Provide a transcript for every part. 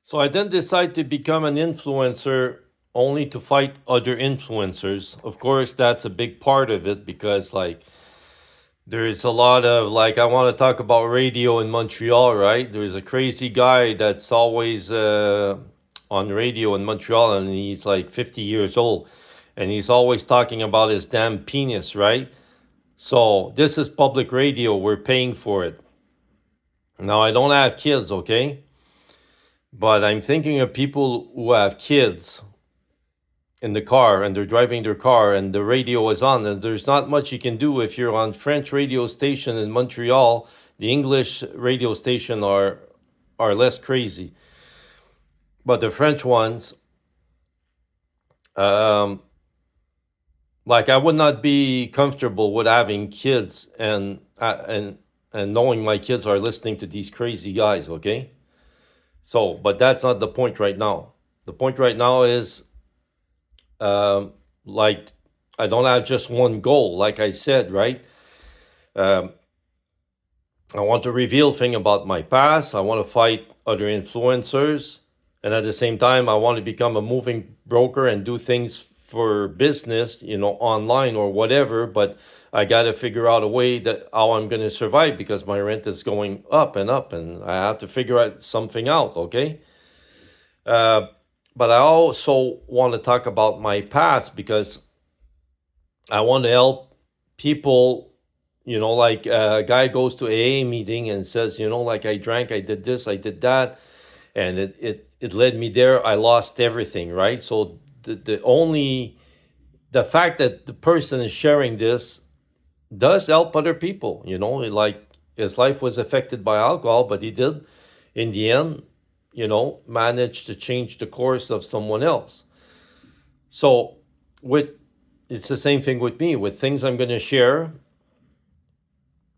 So I then decide to become an influencer only to fight other influencers. Of course, that's a big part of it because, like, there's a lot of, like, I want to talk about radio in Montreal, right? There's a crazy guy that's always on radio in Montreal, and he's like 50 years old, and he's always talking about his damn penis, right? So this is public radio. We're paying for it. Now, I don't have kids, okay? But I'm thinking of people who have kids in the car and they're driving their car and the radio is on, and there's not much you can do if you're on French radio station in Montreal. The English radio station are less crazy, but the French ones, um, like, I would not be comfortable with having kids and knowing my kids are listening to these crazy guys. Okay, so but that's not the point right now. The point right now is, um, like, I don't have just one goal. Like I said, right? Um, I want to reveal thing about my past. I want to fight other influencers, and at the same time, I want to become a moving broker and do things for business, online or whatever. But I got to figure out a way that how I'm going to survive because my rent is going up, and I have to figure out something out. Okay. Uh, but I also want to talk about my past because I want to help people. Like, a guy goes to AA meeting and says, like, I drank, I did this, I did that, and it led me there. I lost everything, right? So the fact that the person is sharing this does help other people. Like, his life was affected by alcohol, but he did, in the end, manage to change the course of someone else. So with it's the same thing with me with things I'm going to share.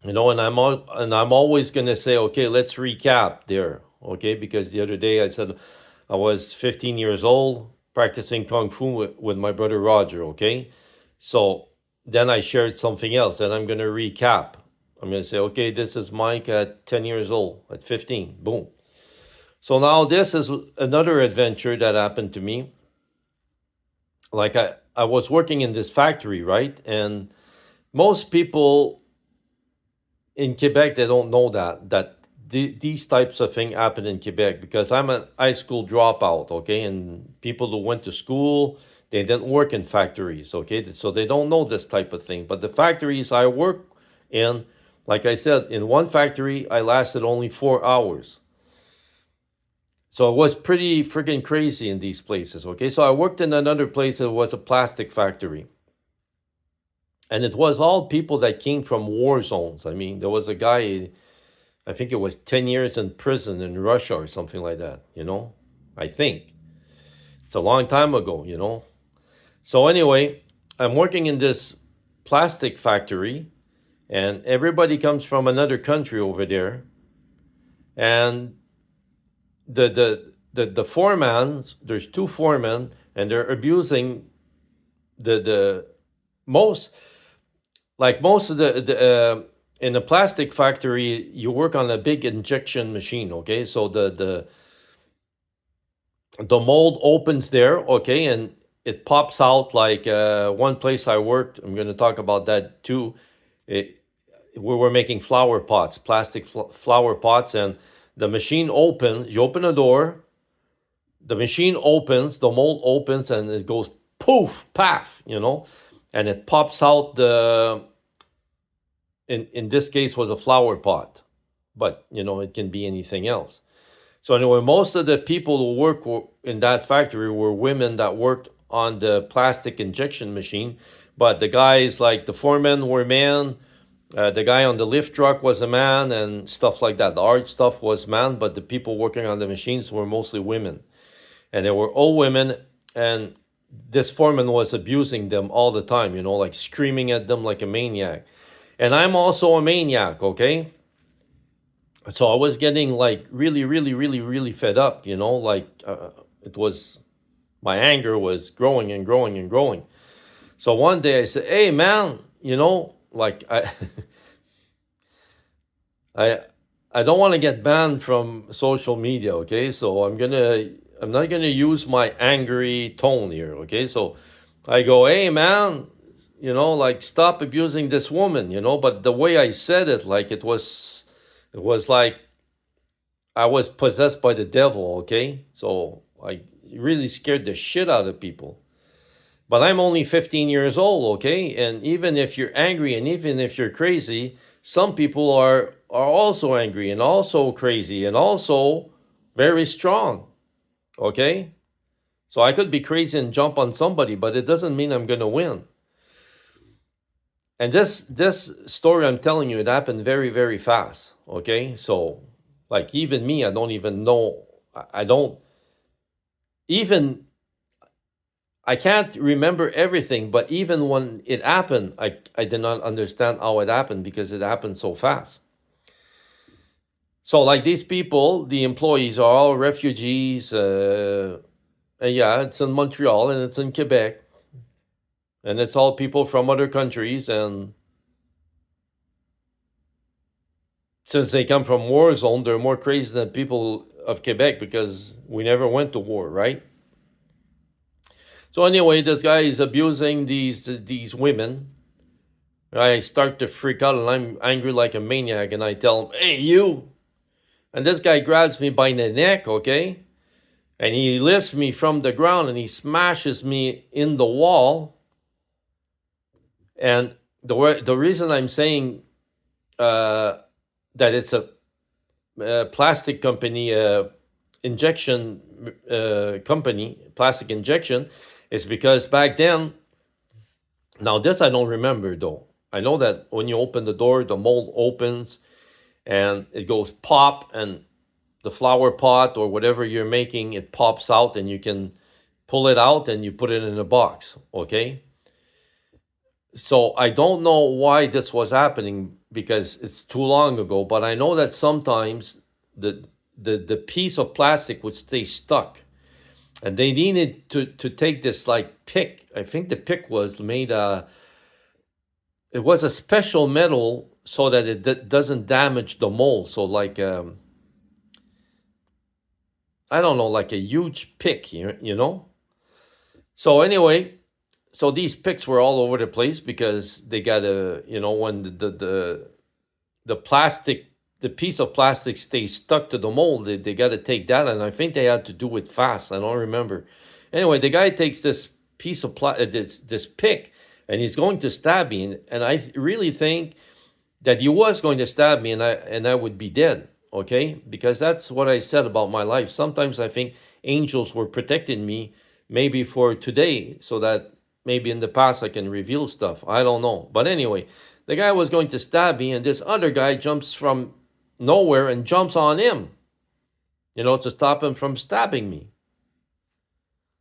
And I'm always going to say, okay, let's recap there. Okay, because the other day I said I was 15 years old practicing kung fu with my brother Roger. Okay, so then I shared something else, and I'm going to recap. I'm going to say, okay, this is Mike at 10 years old, at 15. Boom. So now this is another adventure that happened to me. Like, I was working in this factory, right? And most people in Quebec, they don't know these types of things happen in Quebec because I'm a high school dropout, okay? And people who went to school, they didn't work in factories, okay? So they don't know this type of thing. But the factories I work in, like I said, in one factory, I lasted only 4 hours. So it was pretty freaking crazy in these places, okay? So I worked in another place that was a plastic factory. And it was all people that came from war zones. I mean, there was a guy, I think it was 10 years in prison in Russia or something like that. I think. It's a long time ago. So anyway, I'm working in this plastic factory, and everybody comes from another country over there. And the foreman, there's two foremen, and they're abusing the most, like, most of the in a plastic factory, you work on a big injection machine. Okay, so the mold opens there, okay, and it pops out. Like, one place I worked, I'm going to talk about that too. it, we were making flower pots, plastic flower pots, and the machine opens. You open a door, the machine opens, the mold opens, and it goes poof, paff, and it pops out. In this case, was a flower pot, but it can be anything else. So anyway, most of the people who work in that factory were women that worked on the plastic injection machine, but the guys, like the foremen, were men. The guy on the lift truck was a man, and stuff like that. The hard stuff was man, but the people working on the machines were mostly women, and they were all women. And this foreman was abusing them all the time, like screaming at them like a maniac. And I'm also a maniac, okay? So I was getting, like, really, really, really, really fed up, like, it was, my anger was growing and growing and growing. So one day I said, hey, man, like, I, I don't want to get banned from social media, okay? So I'm not gonna use my angry tone here, okay? So I go, hey man, like stop abusing this woman, but the way I said it, like it was like I was possessed by the devil, okay? So I really scared the shit out of people. But I'm only 15 years old, okay? And even if you're angry and even if you're crazy, some people are also angry and also crazy and also very strong, okay? So I could be crazy and jump on somebody, but it doesn't mean I'm going to win. And this story I'm telling you, it happened very very fast, okay? So like even me, I don't even know, I don't even, I can't remember everything, but even when it happened, I did not understand how it happened because it happened so fast. So, like these people, the employees are all refugees. And yeah, it's in Montreal and it's in Quebec, and it's all people from other countries. And since they come from war zone, they're more crazy than people of Quebec because we never went to war, right? So anyway, this guy is abusing these women. I start to freak out and I'm angry like a maniac, and I tell him, "Hey, you!" And this guy grabs me by the neck, okay? And he lifts me from the ground and he smashes me in the wall. And the reason I'm saying that it's a plastic company, injection company, plastic injection, is because back then, now this I don't remember though. I know that when you open the door, the mold opens and it goes pop, and the flower pot or whatever you're making, it pops out and you can pull it out and you put it in a box, okay? So I don't know why this was happening because it's too long ago, but I know that sometimes the piece of plastic would stay stuck, and they needed to take this like pick. I think the pick was made it was a special metal so that it doesn't damage the mold. So like I don't know, like a huge pick, So anyway, so these picks were all over the place because they got a, when the plastic, the piece of plastic stays stuck to the mold, they got to take that, and I think they had to do it fast. I don't remember. Anyway, the guy takes this piece of this pick, and he's going to stab me, and I really think that he was going to stab me, and I would be dead. Okay, because that's what I said about my life. Sometimes I think angels were protecting me, maybe for today, so that maybe in the past I can reveal stuff. I don't know. But anyway, the guy was going to stab me, and this other guy jumps from nowhere and jumps on him, to stop him from stabbing me.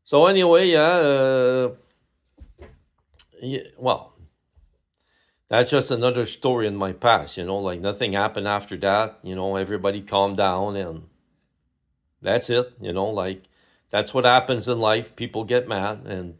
So anyway, yeah, well, that's just another story in my past, like nothing happened after that. Everybody calmed down and that's it, like that's what happens in life. People get mad and